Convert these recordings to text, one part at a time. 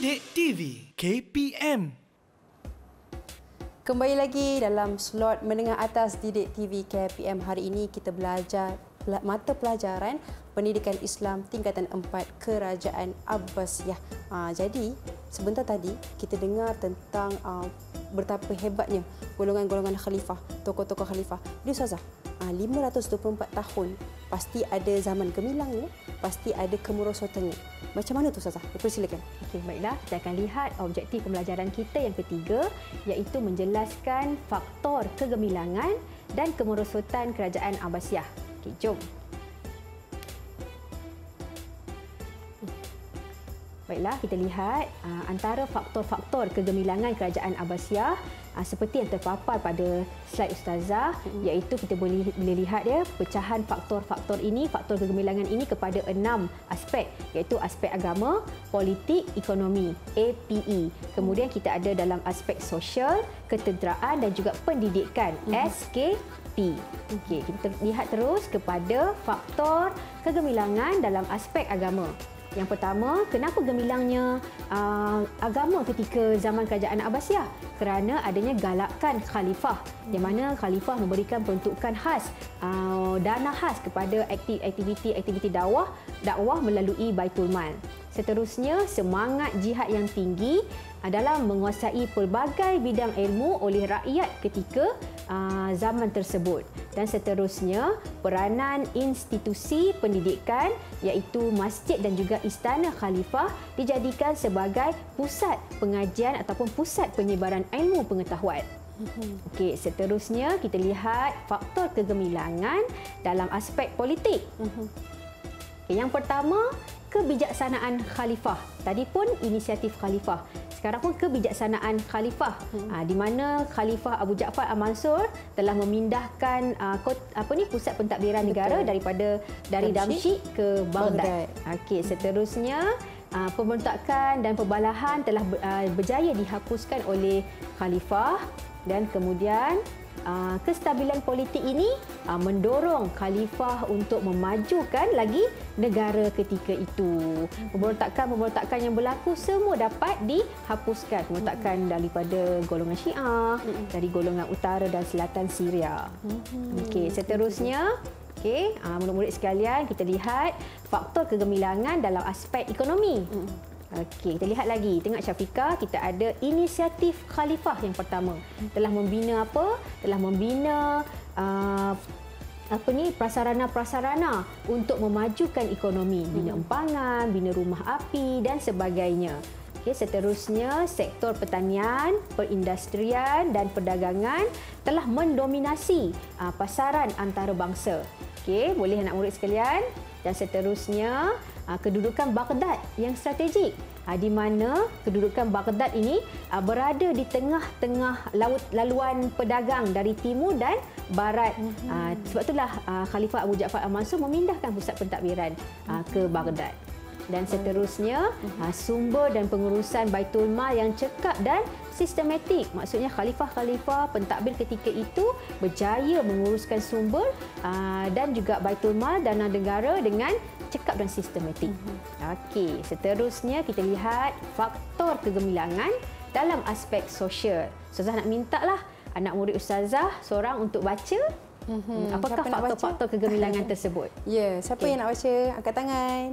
Didik TV KPM. Kembali lagi dalam slot menengah atas Didik TV KPM. Hari ini kita belajar mata pelajaran Pendidikan Islam tingkatan 4 Kerajaan Abbasiyah. Jadi sebentar tadi kita dengar tentang betapa hebatnya golongan-golongan khalifah, tokoh-tokoh khalifah. Jadi Ustazah, 524 tahun pasti ada zaman gemilangnya, pasti ada kemerosotannya. Macam mana tu Ustazah? Persilakan. Okey, baiklah, kita akan lihat objektif pembelajaran kita yang ketiga, iaitu menjelaskan faktor kegemilangan dan kemerosotan Kerajaan Abbasiyah. Okey, jom. Baiklah, kita lihat antara faktor-faktor kegemilangan Kerajaan Abbasiyah seperti yang terpapar pada slide Ustazah, iaitu kita boleh lihat ya, pecahan faktor-faktor ini, faktor kegemilangan ini kepada 6 aspek, iaitu aspek agama, politik, ekonomi, APE. Kemudian kita ada dalam aspek sosial, ketenteraan dan juga pendidikan, SKP. Okey, kita lihat terus kepada faktor kegemilangan dalam aspek agama. Yang pertama, kenapa gemilangnya agama ketika zaman Kerajaan Abbasiyah? Kerana adanya galakan khalifah, di mana khalifah memberikan peruntukan khas, dana khas kepada aktiviti dakwah melalui Baitul Mal. Seterusnya, semangat jihad yang tinggi dalam menguasai pelbagai bidang ilmu oleh rakyat ketika zaman tersebut. Dan seterusnya, peranan institusi pendidikan iaitu masjid dan juga istana khalifah dijadikan sebagai pusat pengajian ataupun pusat penyebaran ilmu pengetahuan. Okey, seterusnya kita lihat faktor kegemilangan dalam aspek politik. Okay, yang pertama, kebijaksanaan khalifah. Tadi pun inisiatif khalifah. Sekarang pun kebijaksanaan khalifah, di mana Khalifah Abu Ja'far Al-Mansur telah memindahkan pusat pentadbiran negara dari Damsyik ke Baghdad. Okey, seterusnya pemberontakan dan pembalahan telah berjaya dihapuskan oleh khalifah, dan kemudian kestabilan politik ini mendorong khalifah untuk memajukan lagi negara ketika itu. Pemberontakan yang berlaku semua dapat dihapuskan. Pemberontakan daripada golongan Syiah, dari golongan utara dan selatan Syria. Okey, seterusnya, murid-murid sekalian, kita lihat faktor kegemilangan dalam aspek ekonomi. Okey, kita lihat lagi. Tengok Syafiqah, kita ada inisiatif khalifah yang pertama. Telah membina apa? Telah membina prasarana-prasarana untuk memajukan ekonomi. Bina empangan, bina rumah api dan sebagainya. Okey, seterusnya, sektor pertanian, perindustrian dan perdagangan telah mendominasi pasaran antarabangsa. Okey, boleh anak murid sekalian. Dan seterusnya, kedudukan Baghdad yang strategik, di mana kedudukan Baghdad ini berada di tengah-tengah laluan pedagang dari timur dan barat. Sebab itulah Khalifah Abu Ja'far Al-Mansur memindahkan pusat pentadbiran ke Baghdad. Dan seterusnya, sumber dan pengurusan Baitul Mal yang cekap dan sistematik. Maksudnya khalifah-khalifah pentadbir ketika itu berjaya menguruskan sumber dan juga Baitul Mal, dana negara dengan cekap dan sistematik. Okey, seterusnya kita lihat faktor kegemilangan dalam aspek sosial. Ustazah nak mintalah anak murid Ustazah seorang untuk baca apakah faktor-faktor kegemilangan tersebut. Ya, siapa yang nak baca? Angkat tangan.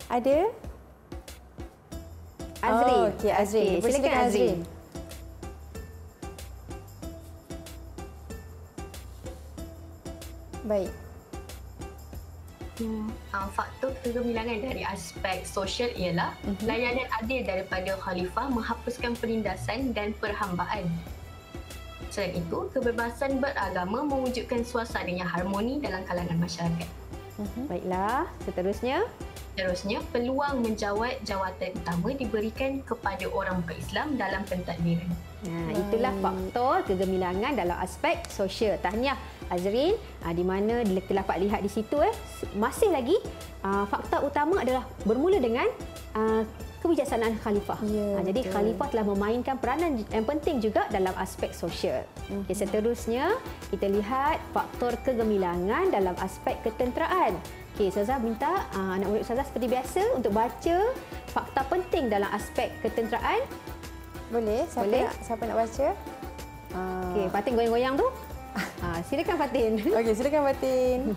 Ada? Azrin. Okey, Azrin. Silakan Azrin. Baik. Faktor kegemilangan dari aspek sosial ialah layanan adil daripada khalifah menghapuskan penindasan dan perhambaan. Selain itu, kebebasan beragama mewujudkan suasana yang harmoni dalam kalangan masyarakat. Baiklah, seterusnya, peluang menjawat jawatan utama diberikan kepada orang berislam dalam pentadbiran. Itulah faktor kegemilangan dalam aspek sosial. Tahniah Azrin, di mana telah dapat lihat di situ masih lagi faktor utama adalah bermula dengan kebijaksanaan khalifah. Jadi khalifah telah memainkan peranan yang penting juga dalam aspek sosial. Okay, seterusnya kita lihat faktor kegemilangan dalam aspek ketenteraan. Okey, Ustazah minta anak murid Ustazah seperti biasa untuk baca fakta penting dalam aspek ketenteraan. Boleh? Siapa nak baca? Okey, Fatin goyang-goyang tu. Silakan Fatin. Okey, silakan Fatin.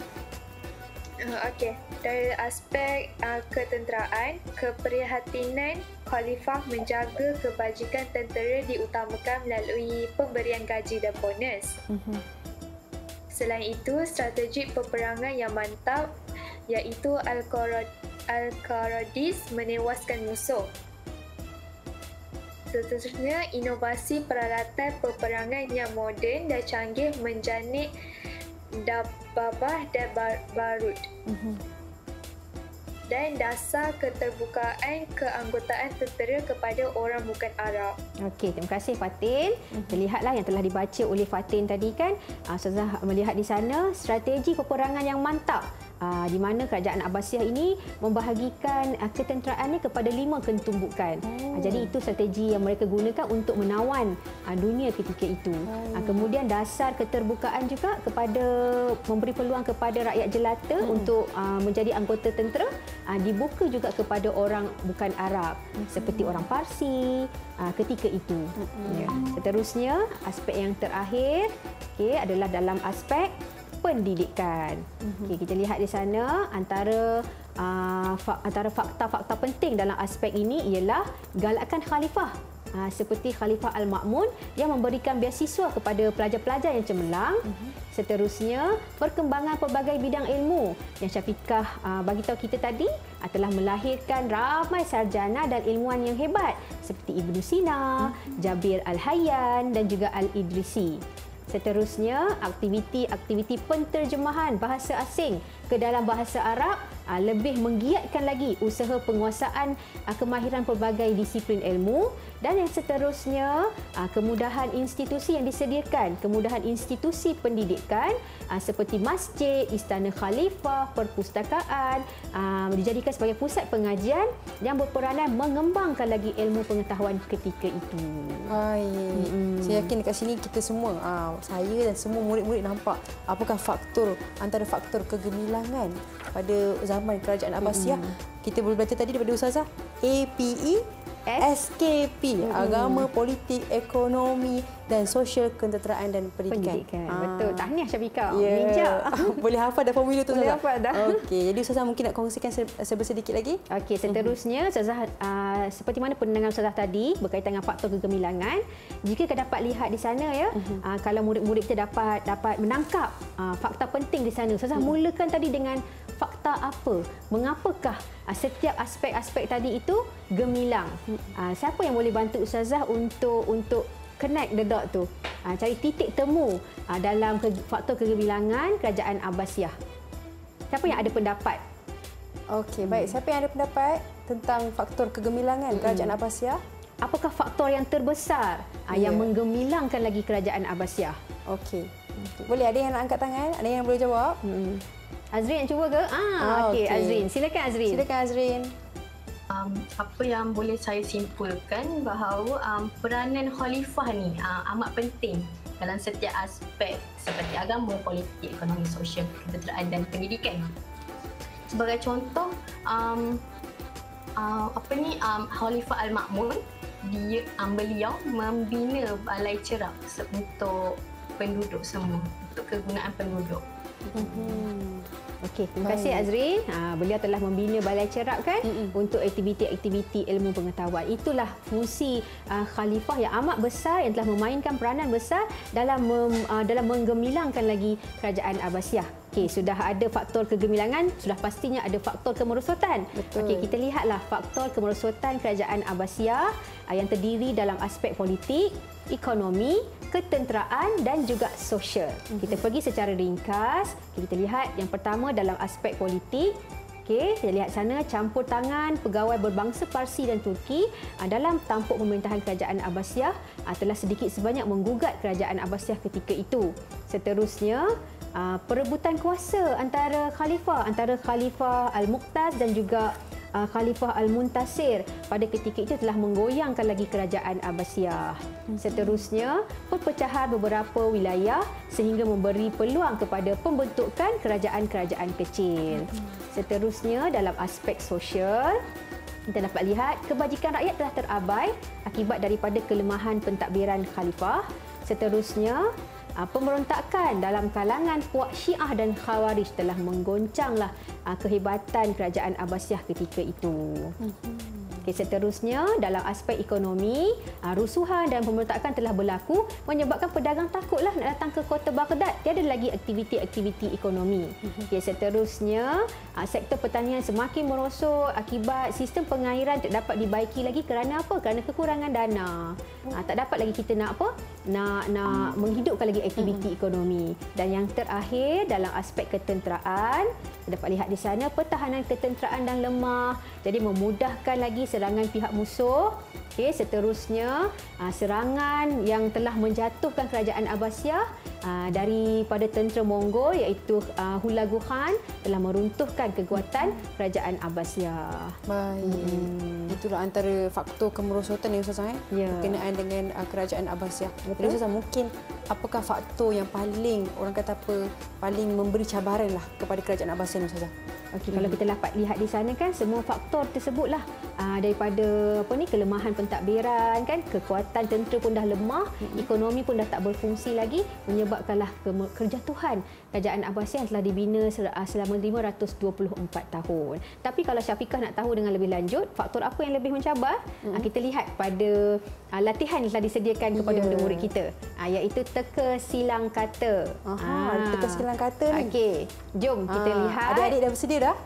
Okey, dari aspek ketenteraan, keprihatinan khalifah menjaga kebajikan tentera diutamakan melalui pemberian gaji dan bonus. Selain itu, strategi peperangan yang mantap iaitu Al-Qaradis menewaskan musuh. Seterusnya, inovasi peralatan peperangan yang moden dan canggih menjanik dababah dan barut. Dan dasar keterbukaan keanggotaan tentera kepada orang bukan Arab. Okey, terima kasih Fatin. Terlihatlah yang telah dibaca oleh Fatin tadi kan. Ustazah melihat di sana strategi peperangan yang mantap. Di mana kerajaan Abbasiyah ini membahagikan ketenteraannya kepada 5 ketumbukan. Jadi itu strategi yang mereka gunakan untuk menawan dunia ketika itu. Kemudian dasar keterbukaan juga kepada memberi peluang kepada rakyat jelata untuk menjadi anggota tentera, dibuka juga kepada orang bukan Arab seperti orang Parsi ketika itu. Seterusnya, aspek yang terakhir adalah dalam aspek pendidikan. Kita lihat di sana antara fakta-fakta penting dalam aspek ini ialah galakan khalifah seperti Khalifah Al-Ma'mun yang memberikan beasiswa kepada pelajar-pelajar yang cemerlang. Seterusnya, perkembangan pelbagai bidang ilmu yang Syafiqah bagi tahu kita tadi telah melahirkan ramai sarjana dan ilmuwan yang hebat seperti Ibnu Sina, Jabir Al-Hayyan dan juga Al-Idrisi. Seterusnya, aktiviti penterjemahan bahasa asing ke dalam bahasa Arab lebih menggiatkan lagi usaha penguasaan kemahiran pelbagai disiplin ilmu. Dan yang seterusnya, kemudahan institusi yang disediakan, kemudahan institusi pendidikan seperti masjid, istana khalifah, perpustakaan dijadikan sebagai pusat pengajian yang berperanan mengembangkan lagi ilmu pengetahuan ketika itu. Baik. Saya yakin dekat sini kita semua, saya dan semua murid-murid nampak apakah antara faktor kegemilangan pada zaman kerajaan Abbasiyah. Kita boleh belajar tadi daripada Ustazah, APE, SKP, agama, politik, ekonomi dan sosial, ketenteraan dan pendidikan. Betul. Tahniah Syafiqah. Boleh hafal dah formula tu, Boleh Ustazah? hafal dah. Okey, jadi Ustazah mungkin nak kongsikan sedikit lagi. Okey, seterusnya Ustazah seperti mana pendengar Ustazah tadi berkaitan dengan faktor kegemilangan, jika kita dapat lihat di sana kalau murid-murid kita dapat menangkap fakta penting di sana. Ustazah mulakan tadi dengan fakta apa? Mengapakah setiap aspek-aspek tadi itu gemilang? Siapa yang boleh bantu Ustazah untuk connect the dot tu, cari titik temu dalam faktor kegemilangan kerajaan Abbasiyah? Siapa yang ada pendapat? Okey, baik. Siapa yang ada pendapat tentang faktor kegemilangan kerajaan Abbasiyah? Apakah faktor yang terbesar yang menggemilangkan lagi kerajaan Abbasiyah? Okey. Boleh, ada yang nak angkat tangan? Ada yang boleh jawab? Azrin cuba ke? Okey, Azrin. Silakan Azrin. Silakan Azrin. Apa yang boleh saya simpulkan bahawa peranan khalifah ni amat penting dalam setiap aspek seperti agama, politik, ekonomi, sosial, ketenteraan dan pendidikan. Sebagai contoh, Khalifah Al-Ma'mun, beliau membina balai cerap untuk penduduk semua, untuk kegunaan penduduk. Okey, terima kasih Azrin. Beliau telah membina balai cerap kan untuk aktiviti-aktiviti ilmu pengetahuan. Itulah fungsi khalifah yang amat besar yang telah memainkan peranan besar dalam menggemilangkan lagi kerajaan Abbasiyah. Okey, sudah ada faktor kegemilangan, sudah pastinya ada faktor kemerosotan. Okey, kita lihatlah faktor kemerosotan kerajaan Abbasiyah yang terdiri dalam aspek politik, ekonomi, ketenteraan dan juga sosial. Kita pergi secara ringkas. Kita lihat yang pertama dalam aspek politik. Okey, kita lihat sana campur tangan pegawai berbangsa Parsi dan Turki dalam tampuk pemerintahan kerajaan Abbasiyah telah sedikit sebanyak menggugat kerajaan Abbasiyah ketika itu. Seterusnya, perebutan kuasa antara Khalifah Al-Muqtaz dan juga Khalifah Al-Muntasir pada ketika itu telah menggoyangkan lagi kerajaan Abbasiyah. Seterusnya, perpecahan beberapa wilayah sehingga memberi peluang kepada pembentukan kerajaan-kerajaan kecil. Seterusnya, dalam aspek sosial, kita dapat lihat kebajikan rakyat telah terabai akibat daripada kelemahan pentadbiran khalifah. Seterusnya, pemberontakan dalam kalangan puak Syiah dan Khawarij telah menggoncanglah kehebatan kerajaan Abbasiyah ketika itu. Okey, seterusnya, dalam aspek ekonomi, rusuhan dan pemberontakan telah berlaku menyebabkan pedagang takutlah nak datang ke kota Baghdad. Tiada lagi aktiviti-aktiviti ekonomi. Okey, seterusnya, sektor pertanian semakin merosot akibat sistem pengairan tak dapat dibaiki lagi kerana apa? Kerana kekurangan dana. Tak dapat lagi kita nak apa? Nak menghidupkan lagi aktiviti ekonomi. Dan yang terakhir, dalam aspek ketenteraan, kita dapat lihat di sana pertahanan ketenteraan dan lemah. Jadi memudahkan lagi serangan pihak musuh. Okey, seterusnya serangan yang telah menjatuhkan kerajaan Abbasiyah daripada tentera Mongol iaitu Hulagu Khan telah meruntuhkan kekuatan kerajaan Abbasiyah. Baik. Itulah antara faktor kemerosotan yang Ustazah berkenaan dengan kerajaan Abbasiyah. Jadi Ustazah, mungkin apakah faktor yang paling orang kata paling memberi cabaran lah kepada kerajaan Abbasiyah Ustazah? Okey, kalau kita dapat lihat di sana kan semua faktor tersebutlah daripada kelemahan pentadbiran kan, kekuatan tentera pun dah lemah, ekonomi pun dah tak berfungsi lagi, menyebabkanlah kejatuhan kerajaan Abbasiyah yang telah dibina selama 524 tahun. Tapi kalau Syafiqah nak tahu dengan lebih lanjut faktor apa yang lebih mencabar, kita lihat pada latihan yang telah disediakan kepada murid-murid kita, iaitu teka silang kata. Teka silang kata ni. Okey, jom kita lihat. Adik-adik dah bersedia dah?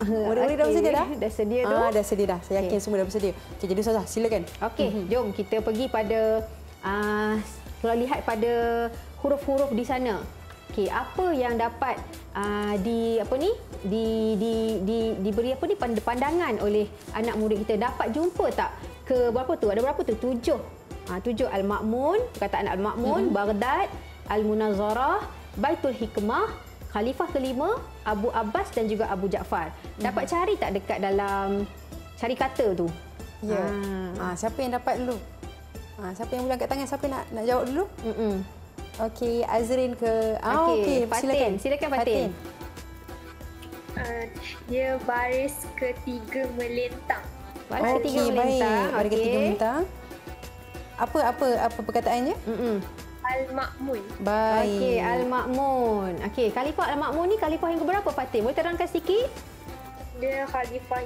Murid-murid dah bersedia dah? Dah sedia tu? Dah sedia dah. Saya yakin semua dah bersedia. Okey, jadi Ustazah, silakan. Okey, jom kita pergi pada kalau lihat pada huruf-huruf di sana. Okey, apa yang dapat diberi pandangan oleh anak murid kita, dapat jumpa tak ke berapa tu? Ada berapa tu? 7. 7 Al-Ma'mun, perkataan Al-Ma'mun, Baghdad, Al-Munazarah, Baitul Hikmah, Khalifah kelima, Abu Abbas dan juga Abu Ja'far. Dapat cari tak dekat dalam cari kata tu? Ya. Siapa yang dapat dulu? Siapa yang boleh angkat tangan? Siapa nak jawab dulu? Okey, Azrin ke? Okey, Fatin. Silakan Fatin. Dia baris ketiga melintang. Baris ketiga melintang. Baris ketiga melintang. Apa perkataannya? Al-Ma'mun. Baik. Okey, Al-Ma'mun. Okey, Khalifah Al-Ma'mun ni khalifah yang keberapa Fatin? Boleh terangkan sikit? Dia khalifah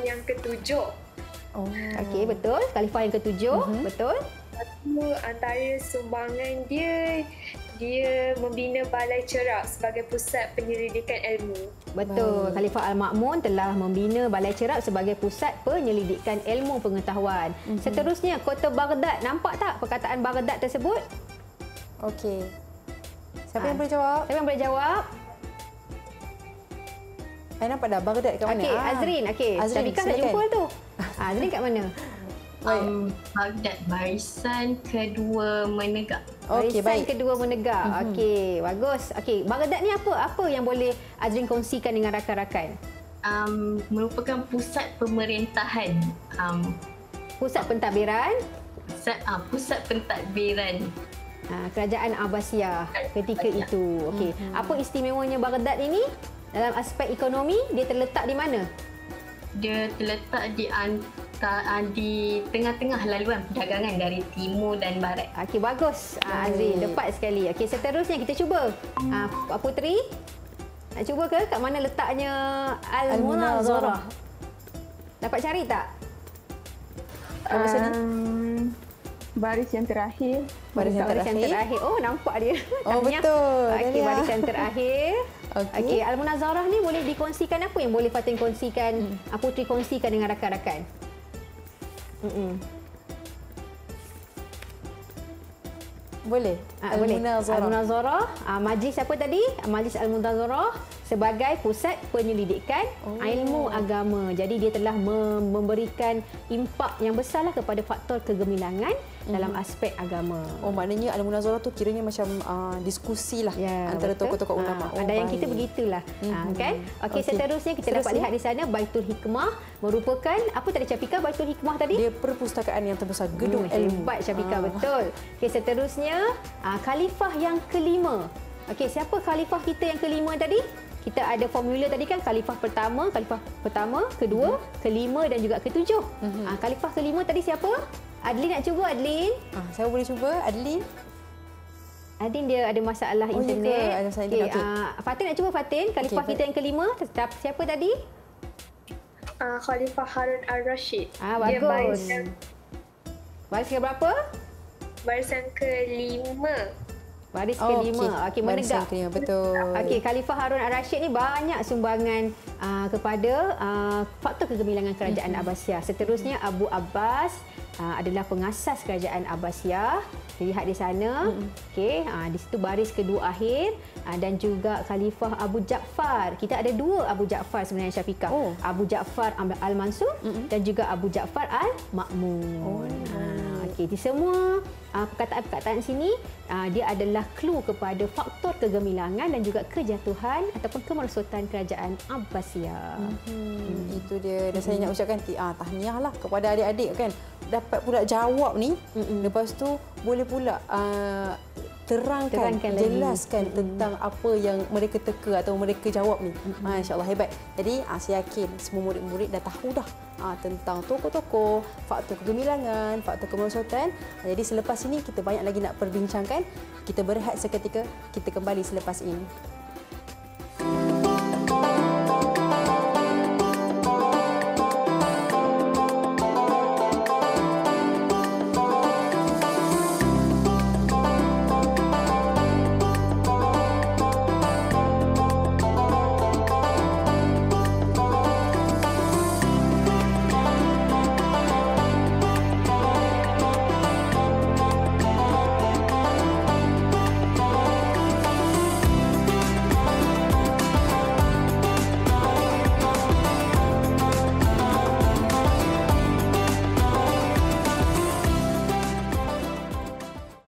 yang ketujuh. Okey, betul. Khalifah yang ketujuh, betul. Satu antara sumbangan dia membina balai cerak sebagai pusat penyelidikan ilmu. Betul. Khalifah Al-Ma'mun telah membina balai cerak sebagai pusat penyelidikan ilmu pengetahuan. Seterusnya, kota Baghdad. Nampak tak perkataan Baghdad tersebut? Okey. Siapa yang boleh jawab? Siapa yang boleh jawab? Saya nampak dah Baghdad kat mana? Okey, Azrin. Okey, Syafiqah nak jumpa tu. Azrin kat mana? Baghdad, barisan kedua menegak. Okey, Barisan baik. kedua menegak. Okey, bagus. Okey, Baghdad ni apa yang boleh Azrin kongsikan dengan rakan-rakan? Merupakan pusat pemerintahan. Pusat pentadbiran. Pusat pentadbiran. Kerajaan Abbasiyah ketika itu. Okey, apa istimewanya Baghdad ini? Dalam aspek ekonomi, dia terletak di mana? Dia terletak di tengah-tengah laluan perdagangan dari timur dan barat. Okey, bagus. Azrin, tepat sekali. Okey, seterusnya kita cuba. Putri, nak cuba ke kat mana letaknya Al-Munazarah? Dapat cari tak? Baris yang terakhir. Baris yang terakhir. Oh, nampak dia. Oh, betul. Okey, baris yang terakhir. Okey, Al-Munazarah ni boleh dikongsikan apa yang boleh Fatin kongsikan, Putri kongsikan dengan rakan-rakan? Boleh. Al-Munazarah, majlis apa tadi? Majlis Al-Munazarah sebagai pusat penyelidikan ilmu agama. Jadi dia telah memberikan impak yang besarlah kepada faktor kegemilangan dalam aspek agama. Oh, maknanya Al-Munazarah tu kiranya macam diskusi lah antara tokoh-tokoh ulama. Ada yang kita begitulah. Kan? Okey, seterusnya kita dapat lihat di sana Baitul Hikmah merupakan apa tadi Syafiqah? Baitul Hikmah tadi? Dia perpustakaan yang terbesar, gedung ilmu. Hebat Syafiqah, betul. Okey, seterusnya Khalifah yang kelima. Okey, siapa khalifah kita yang kelima tadi? kita ada formula tadi kan, khalifah pertama, kedua, kelima dan juga ketujuh. Khalifah kelima tadi siapa? Adlin nak cuba, Adlin? Saya boleh cuba, Adlin. Adin dia ada masalah internet. Ya, ada masalah internet. Fatin nak cuba, Fatin. Khalifah kita yang kelima. Siapa tadi? Khalifah Harun Al-Rashid. Bagus. Baris ke berapa? Barisan kelima. Baris kelima. Okey, menegak. Kelima, betul. Okey, Khalifah Harun Al-Rashid ni banyak sumbangan kepada faktor kegemilangan kerajaan Abbasiyah. Seterusnya Abu Abbas adalah pengasas kerajaan Abbasiyah. Lihat di sana. Okey, di situ baris kedua akhir dan juga Khalifah Abu Ja'far. Kita ada dua Abu Ja'far sebenarnya, Syafiqah. Abu Ja'far Al-Mansur dan juga Abu Ja'far Al-Ma'mun. Okey, di semua perkataan-perkataan sini dia adalah clue kepada faktor kegemilangan dan juga kejatuhan ataupun kemerosotan kerajaan Abbasiyah. Itu dia. Dan saya nak ucapkan tahniahlah kepada adik-adik kan. Dapat pula jawab ni. Lepas tu boleh pula terangkan jelaskan tentang apa yang mereka teka atau mereka jawab ni. Masya-Allah, hebat. Jadi saya yakin semua murid-murid dah tahu dah tentang tokoh-tokoh, faktor kegemilangan, faktor kemerosotan. Jadi selepas ini kita banyak lagi nak perbincangkan. Kita berehat seketika, kita kembali selepas ini.